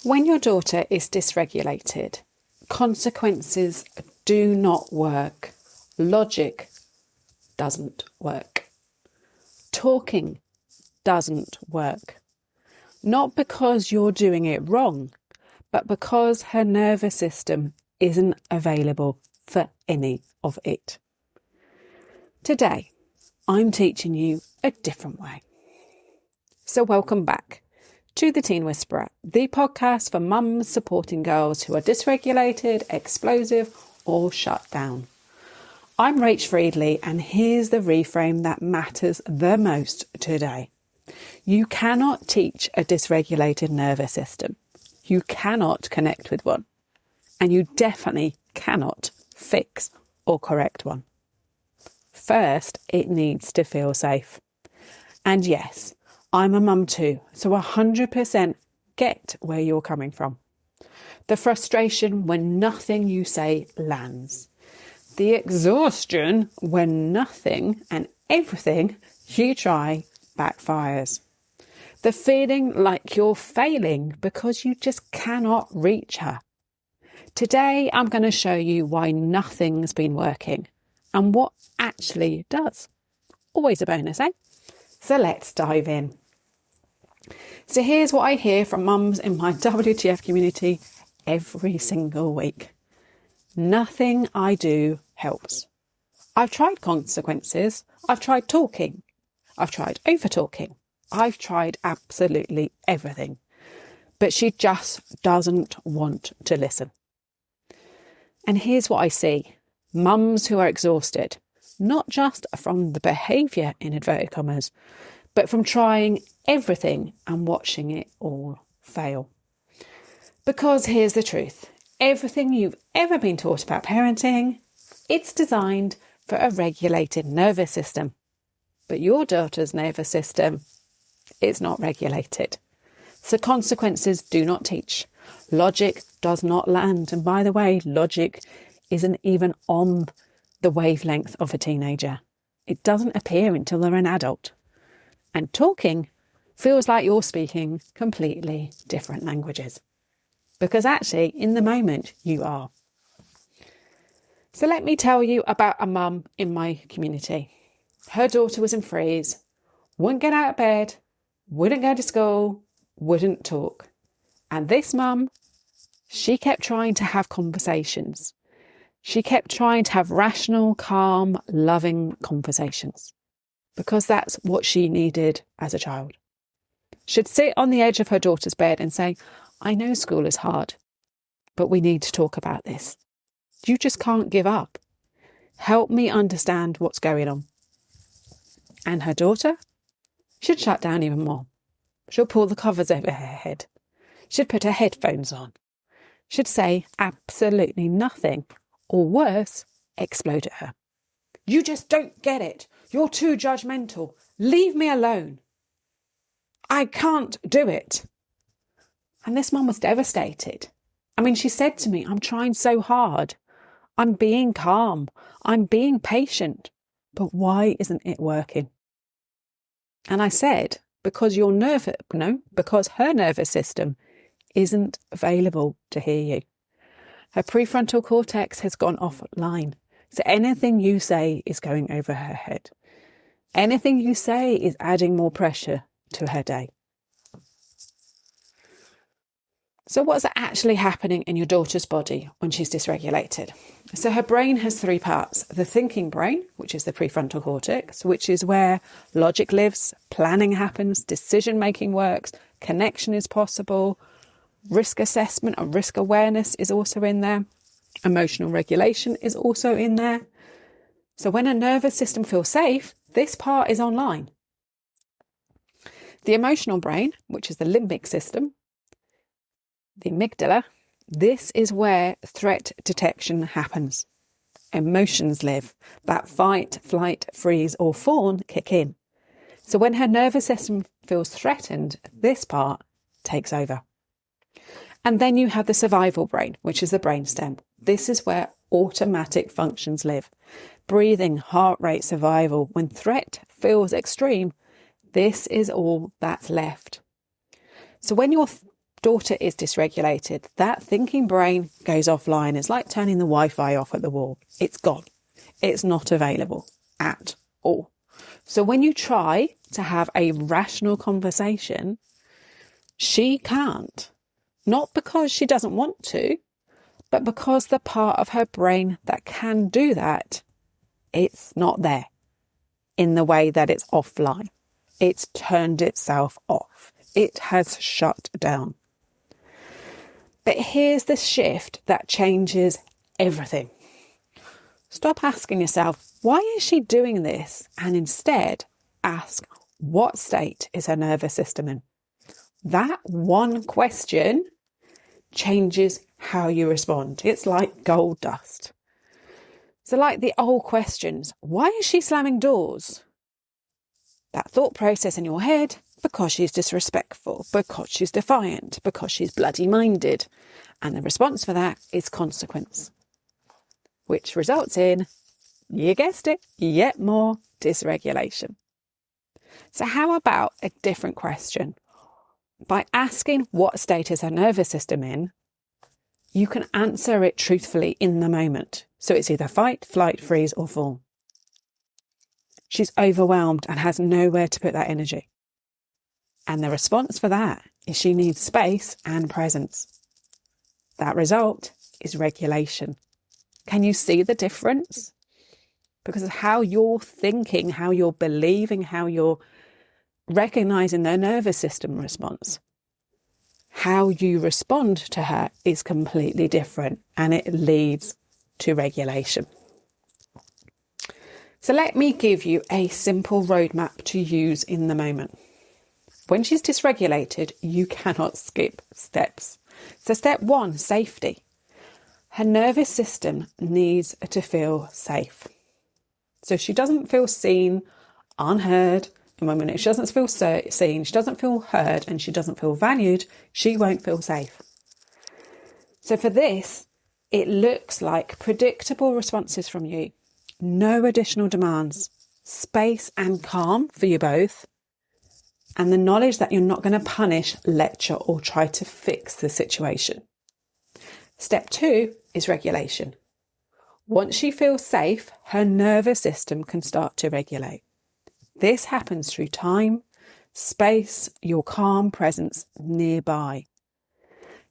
When your daughter is dysregulated, consequences do not work. Logic doesn't work. Talking doesn't work. Not because you're doing it wrong, but because her nervous system isn't available for any of it. Today, I'm teaching you a different way. So welcome back to The Teen Whisperer, the podcast for mums supporting girls who are dysregulated, explosive or shut down. I'm Rach Friedley, and here's the reframe that matters the most today. You cannot teach a dysregulated nervous system. You cannot connect with one. And you definitely cannot fix or correct one. First, it needs to feel safe. And yes, I'm a mum too, so 100% get where you're coming from. The frustration when nothing you say lands. The exhaustion when nothing and everything you try backfires. The feeling like you're failing because you just cannot reach her. Today, I'm going to show you why nothing's been working and what actually does. Always a bonus, eh? So let's dive in. So here's what I hear from mums in my WTF community every single week. Nothing I do helps. I've tried consequences. I've tried talking. I've tried over-talking. I've tried absolutely everything. But she just doesn't want to listen. And here's what I see. Mums who are exhausted, not just from the behaviour in inverted commas, but from trying everything and watching it all fail. Because here's the truth. Everything you've ever been taught about parenting, it's designed for a regulated nervous system. But your daughter's nervous system is not regulated. So consequences do not teach. Logic does not land. And by the way, logic isn't even on the wavelength of a teenager. It doesn't appear until they're an adult. And talking feels like you're speaking completely different languages. Because actually, in the moment, you are. So let me tell you about a mum in my community. Her daughter was in freeze, wouldn't get out of bed, wouldn't go to school, wouldn't talk. And this mum, she kept trying to have conversations. She kept trying to have rational, calm, loving conversations. Because that's what she needed as a child. She'd sit on the edge of her daughter's bed and say, I know school is hard, but we need to talk about this. You just can't give up. Help me understand what's going on. And her daughter, she'd shut down even more. She'll pull the covers over her head. She'd put her headphones on. She'd say absolutely nothing, or worse, explode at her. You just don't get it. You're too judgmental. Leave me alone. I can't do it. And this mum was devastated. I mean, she said to me, I'm trying so hard. I'm being calm. I'm being patient. But why isn't it working? And I said, because because her nervous system isn't available to hear you. Her prefrontal cortex has gone offline. So anything you say is going over her head. Anything you say is adding more pressure to her day. So what's actually happening in your daughter's body when she's dysregulated? So her brain has three parts. The thinking brain, which is the prefrontal cortex, which is where logic lives, planning happens, decision-making works, connection is possible, risk assessment and risk awareness is also in there. Emotional regulation is also in there. So when a nervous system feels safe, this part is online. The emotional brain, which is the limbic system, the amygdala, this is where threat detection happens. Emotions live. That fight, flight, freeze or fawn kick in. So when her nervous system feels threatened, this part takes over. And then you have the survival brain, which is the brainstem. This is where automatic functions live. Breathing, heart rate, survival. When threat feels extreme, this is all that's left. So when you're daughter is dysregulated, that thinking brain goes offline. It's like turning the Wi-Fi off at the wall. It's gone. It's not available at all. So when you try to have a rational conversation, she can't. Not because she doesn't want to, but because the part of her brain that can do that, it's not there in the way that it's offline. It's turned itself off. It has shut down. But here's the shift that changes everything. Stop asking yourself, why is she doing this? And instead ask, what state is her nervous system in? That one question changes how you respond. It's like gold dust. So like the old questions, why is she slamming doors? That thought process in your head, because she's disrespectful, because she's defiant, because she's bloody minded. And the response for that is consequence, which results in, you guessed it, yet more dysregulation. So how about a different question? By asking what state is her nervous system in, you can answer it truthfully in the moment. So it's either fight, flight, freeze, or fall. She's overwhelmed and has nowhere to put that energy. And the response for that is she needs space and presence. That result is regulation. Can you see the difference? Because of how you're thinking, how you're believing, how you're recognizing their nervous system response. How you respond to her is completely different, and it leads to regulation. So let me give you a simple roadmap to use in the moment. When she's dysregulated, you cannot skip steps. So step 1, safety. Her nervous system needs to feel safe. So she doesn't feel seen, unheard. And when she doesn't feel seen, she doesn't feel heard, and she doesn't feel valued, she won't feel safe. So for this, it looks like predictable responses from you. No additional demands, space and calm for you both, and the knowledge that you're not going to punish, lecture, or try to fix the situation. Step 2 is regulation. Once she feels safe, her nervous system can start to regulate. This happens through time, space, your calm presence nearby.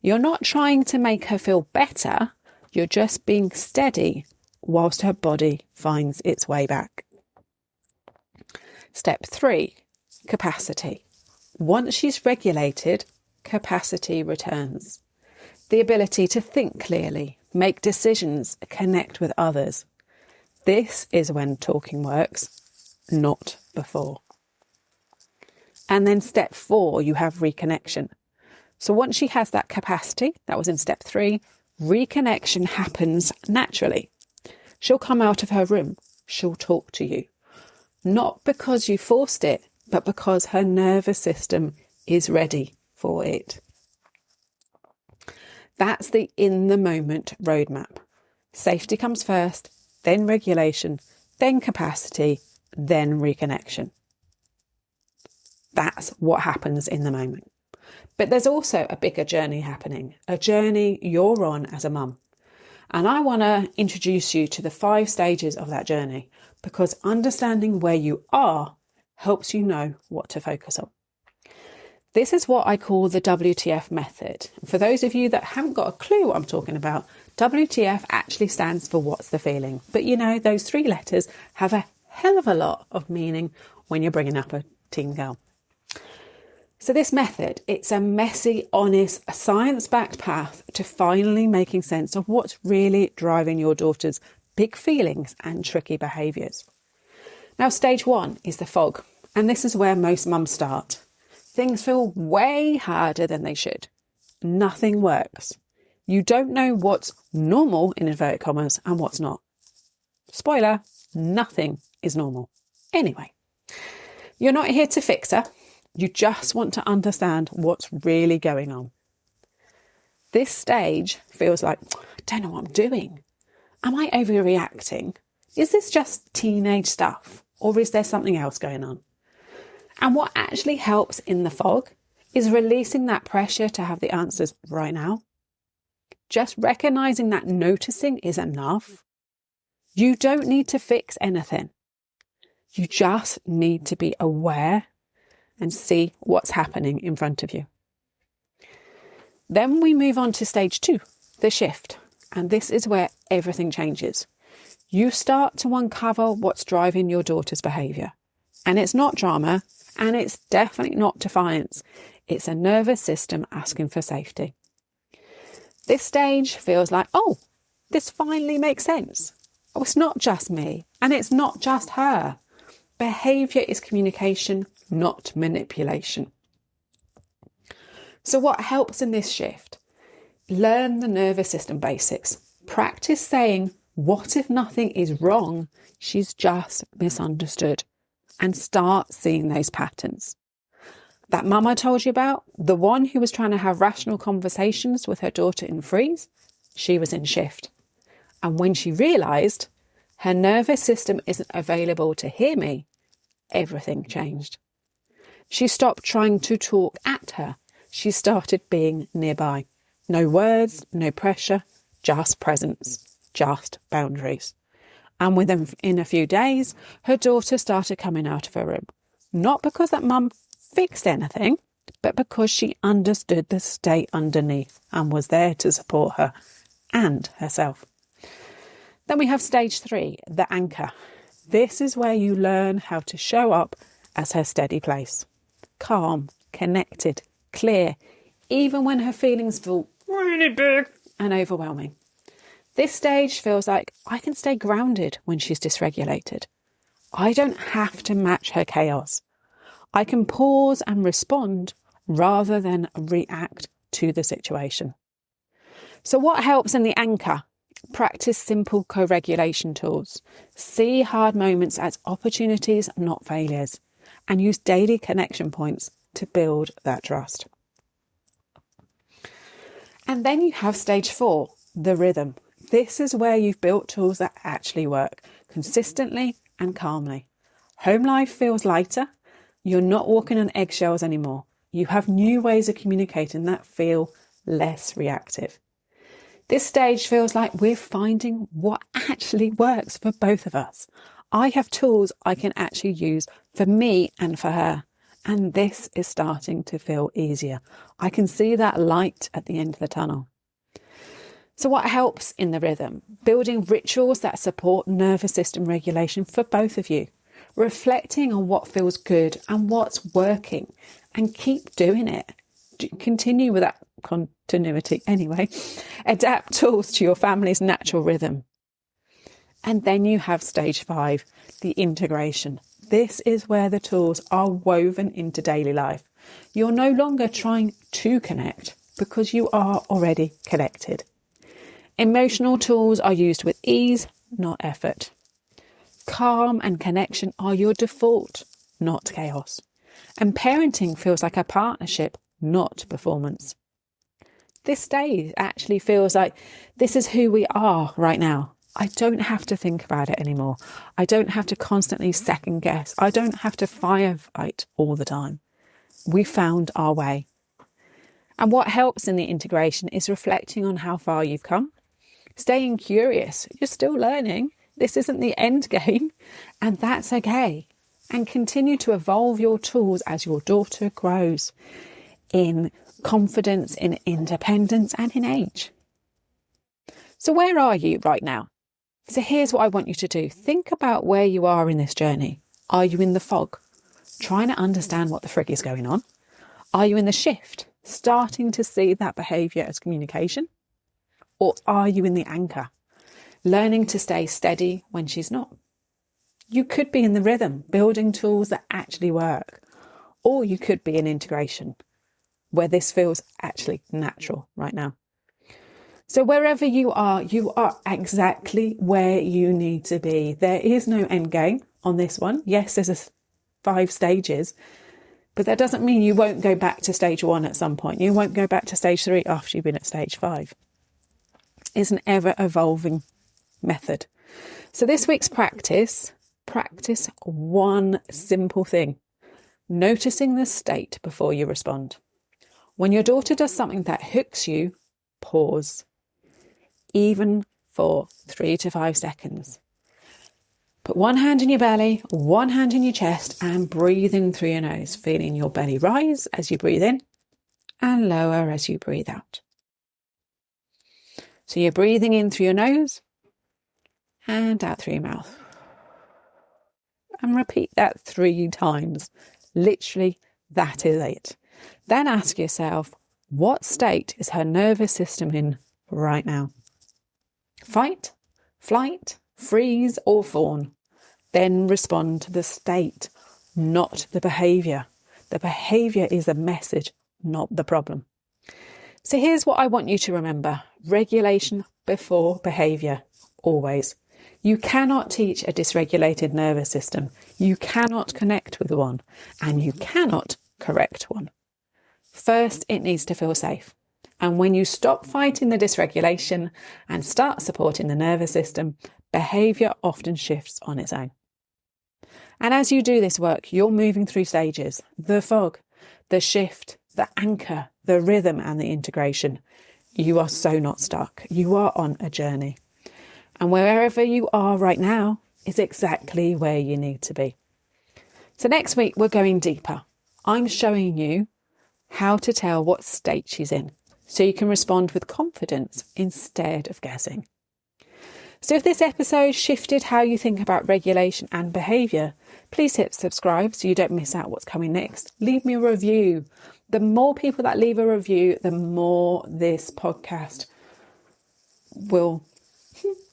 You're not trying to make her feel better, you're just being steady whilst her body finds its way back. Step 3, capacity. Once she's regulated, capacity returns. The ability to think clearly, make decisions, connect with others. This is when talking works, not before. And then step 4, you have reconnection. So once she has that capacity, that was in step 3, reconnection happens naturally. She'll come out of her room. She'll talk to you. Not because you forced it, but because her nervous system is ready for it. That's the in-the-moment roadmap. Safety comes first, then regulation, then capacity, then reconnection. That's what happens in the moment. But there's also a bigger journey happening, a journey you're on as a mum. And I want to introduce you to the 5 stages of that journey, because understanding where you are helps you know what to focus on. This is what I call the WTF method. For those of you that haven't got a clue what I'm talking about, WTF actually stands for what's the feeling. But you know, those 3 letters have a hell of a lot of meaning when you're bringing up a teen girl. So this method, it's a messy, honest, science-backed path to finally making sense of what's really driving your daughter's big feelings and tricky behaviours. Now, stage 1 is the fog, and this is where most mums start. Things feel way harder than they should. Nothing works. You don't know what's normal, in inverted commas, and what's not. Spoiler, nothing is normal. Anyway, you're not here to fix her. You just want to understand what's really going on. This stage feels like, I don't know what I'm doing. Am I overreacting? Is this just teenage stuff? Or is there something else going on? And what actually helps in the fog is releasing that pressure to have the answers right now. Just recognizing that noticing is enough. You don't need to fix anything. You just need to be aware and see what's happening in front of you. Then we move on to stage 2, the shift. And this is where everything changes. You start to uncover what's driving your daughter's behaviour. And it's not drama, and it's definitely not defiance. It's a nervous system asking for safety. This stage feels like, oh, this finally makes sense. Oh, it's not just me, and it's not just her. Behaviour is communication, not manipulation. So what helps in this shift? Learn the nervous system basics. Practice saying, what if nothing is wrong? She's just misunderstood. And start seeing those patterns. That mum I told you about, the one who was trying to have rational conversations with her daughter in freeze, she was in shift. And when she realised her nervous system isn't available to hear me, everything changed. She stopped trying to talk at her. She started being nearby. No words, no pressure, just presence, just boundaries. And within a few days, her daughter started coming out of her room. Not because that mum fixed anything, but because she understood the state underneath and was there to support her and herself. Then we have stage 3, the anchor. This is where you learn how to show up as her steady place. Calm, connected, clear, even when her feelings feel really big and overwhelming. This stage feels like I can stay grounded when she's dysregulated. I don't have to match her chaos. I can pause and respond rather than react to the situation. So what helps in the anchor? Practice simple co-regulation tools. See hard moments as opportunities, not failures. And use daily connection points to build that trust. And then you have stage 4, the rhythm. This is where you've built tools that actually work consistently and calmly. Home life feels lighter. You're not walking on eggshells anymore. You have new ways of communicating that feel less reactive. This stage feels like we're finding what actually works for both of us. I have tools I can actually use for me and for her. And this is starting to feel easier. I can see that light at the end of the tunnel. So what helps in the rhythm? Building rituals that support nervous system regulation for both of you. Reflecting on what feels good and what's working. And keep doing it. Continue with that continuity anyway. Adapt tools to your family's natural rhythm. And then you have stage 5, the integration. This is where the tools are woven into daily life. You're no longer trying to connect because you are already connected. Emotional tools are used with ease, not effort. Calm and connection are your default, not chaos. And parenting feels like a partnership, not performance. This stage actually feels like this is who we are right now. I don't have to think about it anymore. I don't have to constantly second guess. I don't have to firefight all the time. We found our way. And what helps in the integration is reflecting on how far you've come. Staying curious. You're still learning. This isn't the end game, and that's okay. And continue to evolve your tools as your daughter grows in confidence, in independence, and in age. So where are you right now? So here's what I want you to do. Think about where you are in this journey. Are you in the fog, trying to understand what the frig is going on? Are you in the shift, starting to see that behaviour as communication? Or are you in the anchor, learning to stay steady when she's not? You could be in the rhythm, building tools that actually work. Or you could be in integration, where this feels actually natural right now. So wherever you are exactly where you need to be. There is no end game on this one. Yes, there's 5 stages, but that doesn't mean you won't go back to stage 1 at some point. You won't go back to stage 3 after you've been at stage 5. It's an ever-evolving method. So this week's practice one simple thing. Noticing the state before you respond. When your daughter does something that hooks you, pause, even for 3 to 5 seconds. Put one hand in your belly, one hand in your chest, and breathe in through your nose, feeling your belly rise as you breathe in and lower as you breathe out. So you're breathing in through your nose and out through your mouth. And repeat that 3 times. Literally, that is it. Then ask yourself, what state is her nervous system in right now? Fight, flight, freeze, or fawn. Then respond to the state, not the behaviour. The behaviour is the message, not the problem. So here's what I want you to remember. Regulation before behaviour, always. You cannot teach a dysregulated nervous system. You cannot connect with one, and you cannot correct one. First, it needs to feel safe. And when you stop fighting the dysregulation and start supporting the nervous system, behaviour often shifts on its own. And as you do this work, you're moving through stages: the fog, the shift, the anchor, the rhythm, and the integration. You are so not stuck. You are on a journey. And wherever you are right now is exactly where you need to be. So next week, we're going deeper. I'm showing you how to tell what state she's in, so you can respond with confidence instead of guessing. So if this episode shifted how you think about regulation and behaviour, please hit subscribe so you don't miss out what's coming next. Leave me a review. The more people that leave a review, the more this podcast will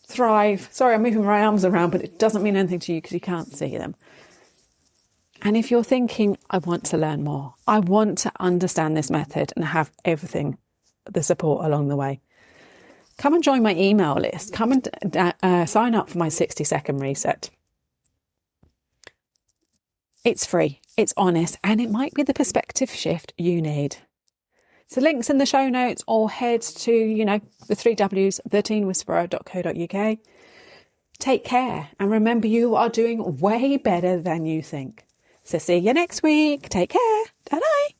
thrive. Sorry, I'm moving my arms around, but it doesn't mean anything to you because you can't see them. And if you're thinking, I want to learn more, I want to understand this method and have everything, the support along the way, come and join my email list. Come and sign up for my 60-second reset. It's free, it's honest, and it might be the perspective shift you need. So links in the show notes, or head to, the 3 W's, theteenwhisperer.co.uk. Take care, and remember, you are doing way better than you think. So see you next week. Take care. Bye-bye.